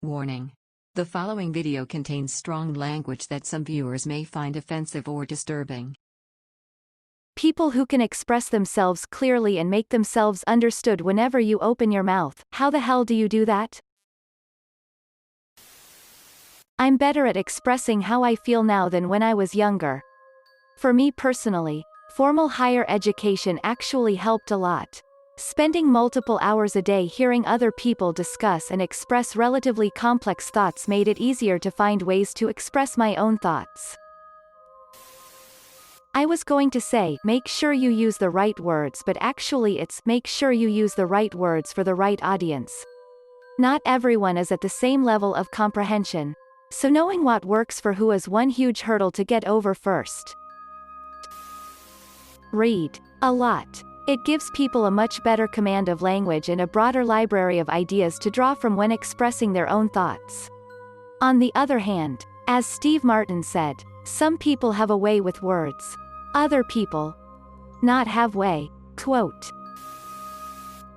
Warning. The following video contains strong language that some viewers may find offensive or disturbing. People who can express themselves clearly and make themselves understood whenever you open your mouth. How the hell do you do that? I'm better at expressing how I feel now than when I was younger. For me personally, formal higher education actually helped a lot. Spending multiple hours a day hearing other people discuss and express relatively complex thoughts made it easier to find ways to express my own thoughts. I was going to say, make sure you use the right words, but actually it's, make sure you use the right words for the right audience. Not everyone is at the same level of comprehension, so knowing what works for who is one huge hurdle to get over first. Read a lot. It gives people a much better command of language and a broader library of ideas to draw from when expressing their own thoughts. On the other hand, as Steve Martin said, some people have a way with words. Other people not have way. Quote.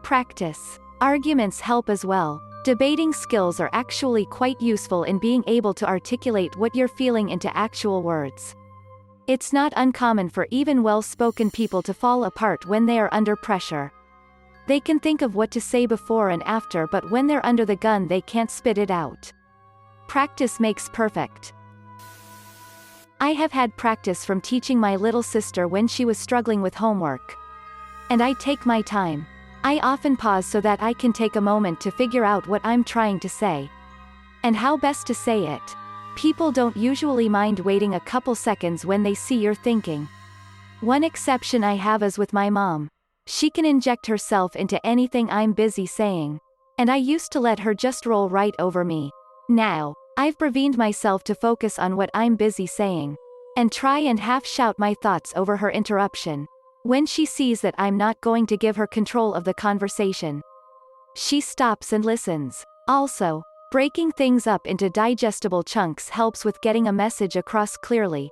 Practice. Arguments help as well. Debating skills are actually quite useful in being able to articulate what you're feeling into actual words. It's not uncommon for even well-spoken people to fall apart when they are under pressure. They can think of what to say before and after, but when they're under the gun they can't spit it out. Practice makes perfect. I have had practice from teaching my little sister when she was struggling with homework. And I take my time. I often pause so that I can take a moment to figure out what I'm trying to say. And how best to say it. People don't usually mind waiting a couple seconds when they see you're thinking. One exception I have is with my mom. She can inject herself into anything I'm busy saying. And I used to let her just roll right over me. Now, I've prevened myself to focus on what I'm busy saying. And try and half-shout my thoughts over her interruption. When she sees that I'm not going to give her control of the conversation, she stops and listens. Also, breaking things up into digestible chunks helps with getting a message across clearly.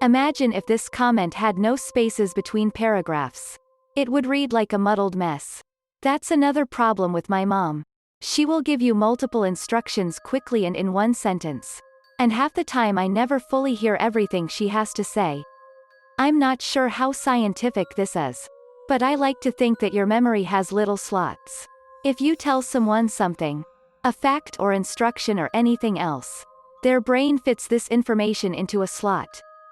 Imagine if this comment had no spaces between paragraphs. It would read like a muddled mess. That's another problem with my mom. She will give you multiple instructions quickly and in one sentence. And half the time I never fully hear everything she has to say. I'm not sure how scientific this is. But I like to think that your memory has little slots. If you tell someone something, a fact or instruction or anything else, their brain fits this information into a slot.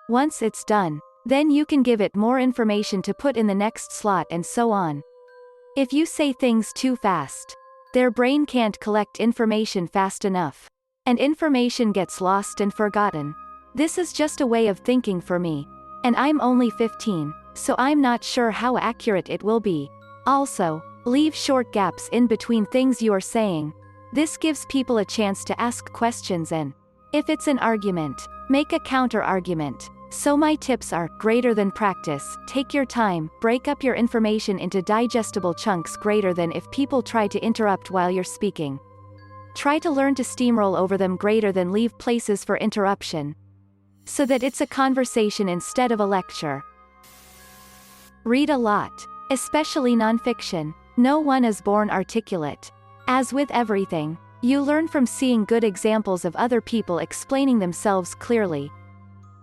Once it's done, then you can give it more information to put in the next slot and so on. If you say things too fast, their brain can't collect information fast enough. And information gets lost and forgotten. This is just a way of thinking for me. And I'm only 15, so I'm not sure how accurate it will be. Also, leave short gaps in between things you are saying. This gives people a chance to ask questions and, if it's an argument, make a counter-argument. So my tips are, greater than practice, take your time, break up your information into digestible chunks greater than if people try to interrupt while you're speaking. Try to learn to steamroll over them greater than leave places for interruption. So that it's a conversation instead of a lecture. Read a lot, especially nonfiction. No one is born articulate. As with everything, you learn from seeing good examples of other people explaining themselves clearly.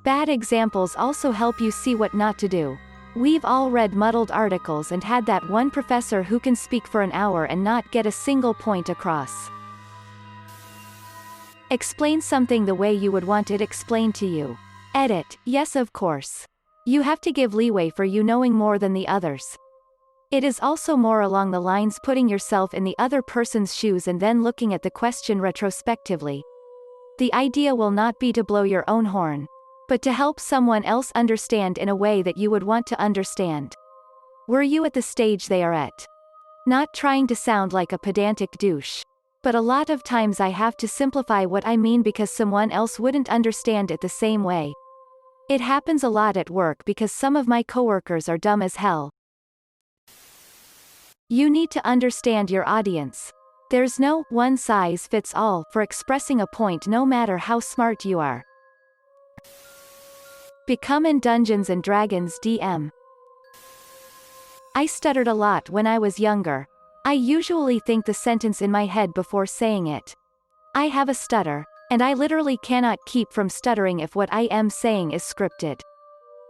Bad examples also help you see what not to do. We've all read muddled articles and had that one professor who can speak for an hour and not get a single point across. Explain something the way you would want it explained to you. Edit, yes of course. You have to give leeway for you knowing more than the others. It is also more along the lines putting yourself in the other person's shoes and then looking at the question retrospectively. The idea will not be to blow your own horn, but to help someone else understand in a way that you would want to understand. Were you at the stage they are at? Not trying to sound like a pedantic douche. But a lot of times I have to simplify what I mean because someone else wouldn't understand it the same way. It happens a lot at work because some of my coworkers are dumb as hell. You need to understand your audience. There's no one-size-fits-all for expressing a point no matter how smart you are. Become in Dungeons and Dragons DM. I stuttered a lot when I was younger. I usually think the sentence in my head before saying it. I have a stutter, and I literally cannot keep from stuttering if what I am saying is scripted.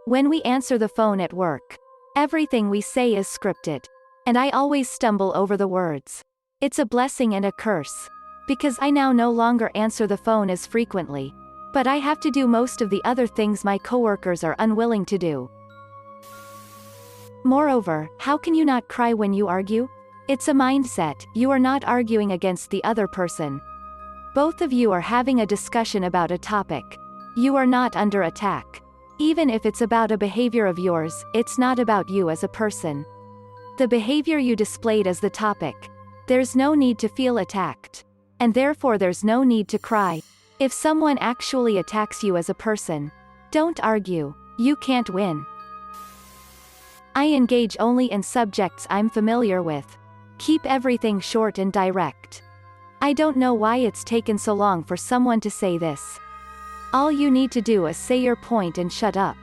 When we answer the phone at work, everything we say is scripted, and I always stumble over the words. It's a blessing and a curse, because I now no longer answer the phone as frequently, but I have to do most of the other things my coworkers are unwilling to do. Moreover, how can you not cry when you argue? It's a mindset. You are not arguing against the other person. Both of you are having a discussion about a topic. You are not under attack. Even if it's about a behavior of yours, it's not about you as a person. The behavior you displayed as the topic. There's no need to feel attacked. And therefore there's no need to cry. If someone actually attacks you as a person, don't argue. You can't win. I engage only in subjects I'm familiar with. Keep everything short and direct. I don't know why it's taken so long for someone to say this. All you need to do is say your point and shut up.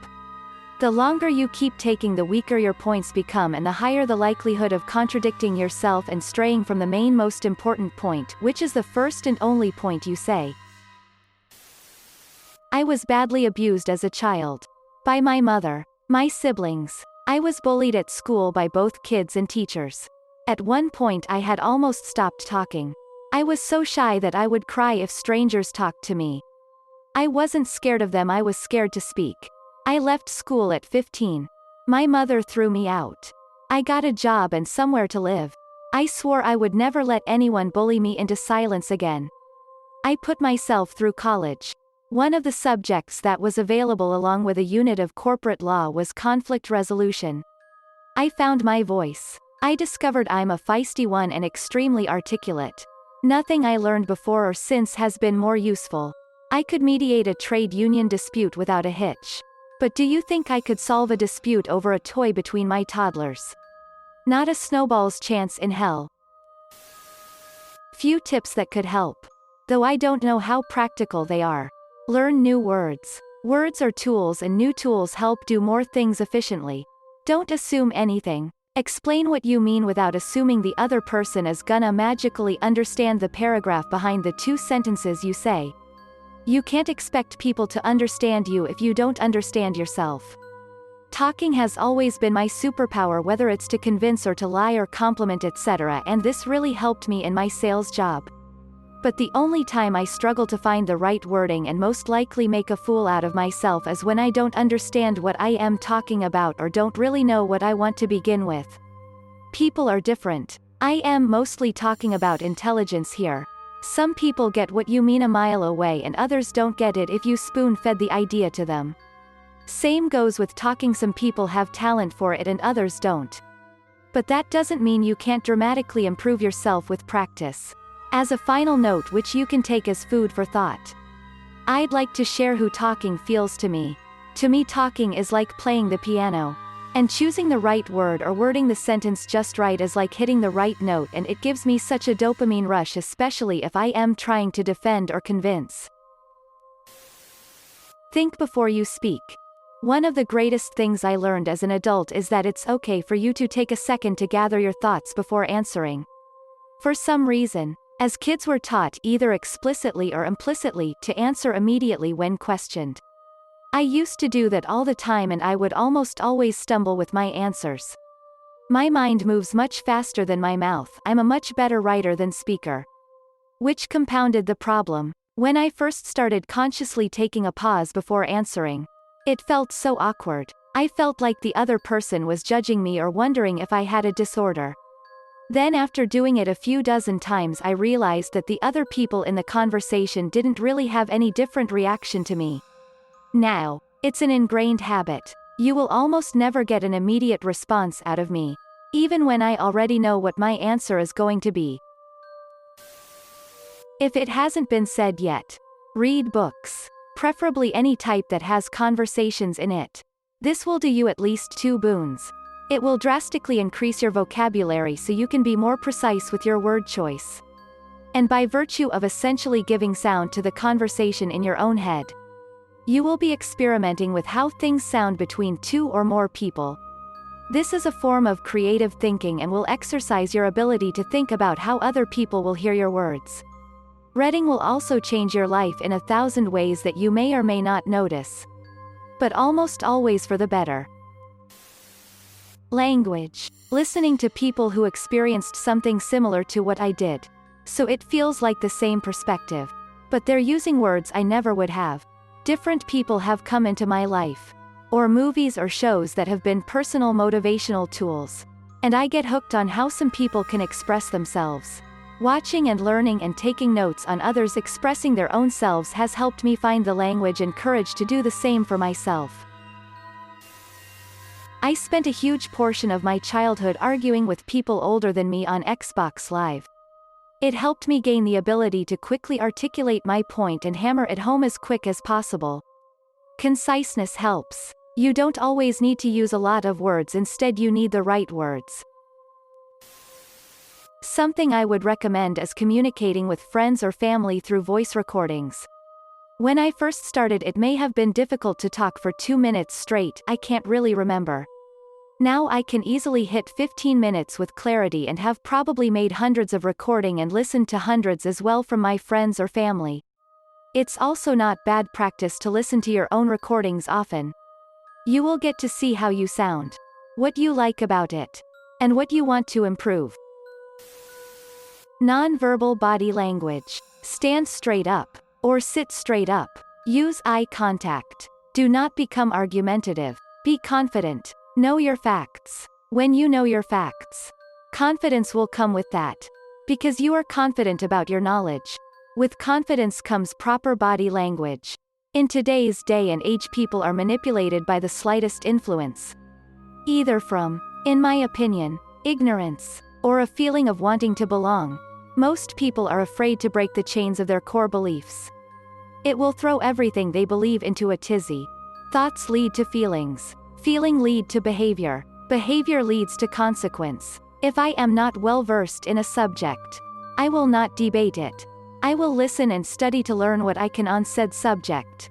The longer you keep taking, the weaker your points become, and the higher the likelihood of contradicting yourself and straying from the main most important point, which is the first and only point you say. I was badly abused as a child. By my mother. My siblings. I was bullied at school by both kids and teachers. At one point I had almost stopped talking. I was so shy that I would cry if strangers talked to me. I wasn't scared of them, I was scared to speak. I left school at 15. My mother threw me out. I got a job and somewhere to live. I swore I would never let anyone bully me into silence again. I put myself through college. One of the subjects that was available along with a unit of corporate law was conflict resolution. I found my voice. I discovered I'm a feisty one and extremely articulate. Nothing I learned before or since has been more useful. I could mediate a trade union dispute without a hitch. But do you think I could solve a dispute over a toy between my toddlers? Not a snowball's chance in hell. Few tips that could help. Though I don't know how practical they are. Learn new words. Words are tools, and new tools help do more things efficiently. Don't assume anything. Explain what you mean without assuming the other person is gonna magically understand the paragraph behind the 2 sentences you say. You can't expect people to understand you if you don't understand yourself. Talking has always been my superpower, whether it's to convince or to lie or compliment, etc., and this really helped me in my sales job. But the only time I struggle to find the right wording and most likely make a fool out of myself is when I don't understand what I am talking about or don't really know what I want to begin with. People are different. I am mostly talking about intelligence here. Some people get what you mean a mile away and others don't get it if you spoon-fed the idea to them. Same goes with talking. Some people have talent for it and others don't. But that doesn't mean you can't dramatically improve yourself with practice. As a final note, which you can take as food for thought, I'd like to share who talking feels to me. To me, talking is like playing the piano. And choosing the right word or wording the sentence just right is like hitting the right note, and it gives me such a dopamine rush, especially if I am trying to defend or convince. Think before you speak. One of the greatest things I learned as an adult is that it's okay for you to take a second to gather your thoughts before answering. For some reason, as kids we're taught, either explicitly or implicitly, to answer immediately when questioned. I used to do that all the time, and I would almost always stumble with my answers. My mind moves much faster than my mouth. I'm a much better writer than speaker. Which compounded the problem. When I first started consciously taking a pause before answering, it felt so awkward. I felt like the other person was judging me or wondering if I had a disorder. Then after doing it a few dozen times, I realized that the other people in the conversation didn't really have any different reaction to me. Now, it's an ingrained habit. You will almost never get an immediate response out of me, even when I already know what my answer is going to be. If it hasn't been said yet, read books. Preferably any type that has conversations in it. This will do you at least 2 boons. It will drastically increase your vocabulary so you can be more precise with your word choice. And by virtue of essentially giving sound to the conversation in your own head, you will be experimenting with how things sound between 2 or more people. This is a form of creative thinking and will exercise your ability to think about how other people will hear your words. Reading will also change your life in 1,000 ways that you may or may not notice. But almost always for the better. Language. Listening to people who experienced something similar to what I did. So it feels like the same perspective. But they're using words I never would have. Different people have come into my life. Or movies or shows that have been personal motivational tools. And I get hooked on how some people can express themselves. Watching and learning and taking notes on others expressing their own selves has helped me find the language and courage to do the same for myself. I spent a huge portion of my childhood arguing with people older than me on Xbox Live. It helped me gain the ability to quickly articulate my point and hammer it home as quick as possible. Conciseness helps. You don't always need to use a lot of words, instead you need the right words. Something I would recommend is communicating with friends or family through voice recordings. When I first started, it may have been difficult to talk for 2 minutes straight, I can't really remember. Now I can easily hit 15 minutes with clarity and have probably made hundreds of recording and listened to hundreds as well from my friends or family. It's also not bad practice to listen to your own recordings often. You will get to see how you sound, what you like about it, and what you want to improve. Non-verbal body language. Stand straight up. Or sit straight up. Use eye contact. Do not become argumentative. Be confident. Know your facts. When you know your facts, confidence will come with that. Because you are confident about your knowledge. With confidence comes proper body language. In today's day and age, people are manipulated by the slightest influence. Either from, in my opinion, ignorance, or a feeling of wanting to belong. Most people are afraid to break the chains of their core beliefs. It will throw everything they believe into a tizzy. Thoughts lead to feelings. Feeling lead to behavior. Behavior leads to consequence. If I am not well versed in a subject, I will not debate it. I will listen and study to learn what I can on said subject.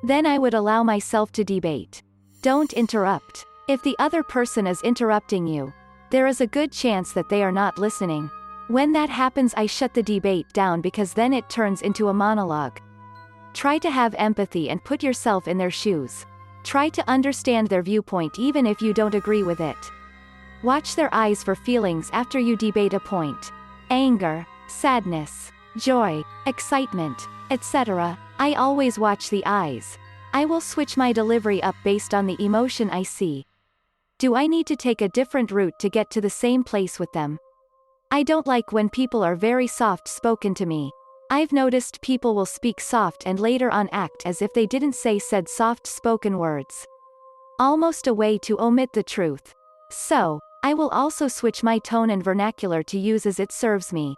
Then I would allow myself to debate. Don't interrupt. If the other person is interrupting you, there is a good chance that they are not listening. When that happens, I shut the debate down because then it turns into a monologue. Try to have empathy and put yourself in their shoes. Try to understand their viewpoint even if you don't agree with it. Watch their eyes for feelings after you debate a point. Anger, sadness, joy, excitement, etc. I always watch the eyes. I will switch my delivery up based on the emotion I see. Do I need to take a different route to get to the same place with them? I don't like when people are very soft-spoken to me. I've noticed people will speak soft and later on act as if they didn't say said soft-spoken words. Almost a way to omit the truth. So, I will also switch my tone and vernacular to use as it serves me.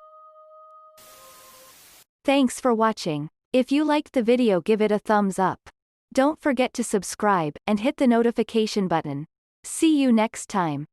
Thanks for watching. If you liked the video, give it a thumbs up. Don't forget to subscribe and hit the notification button. See you next time.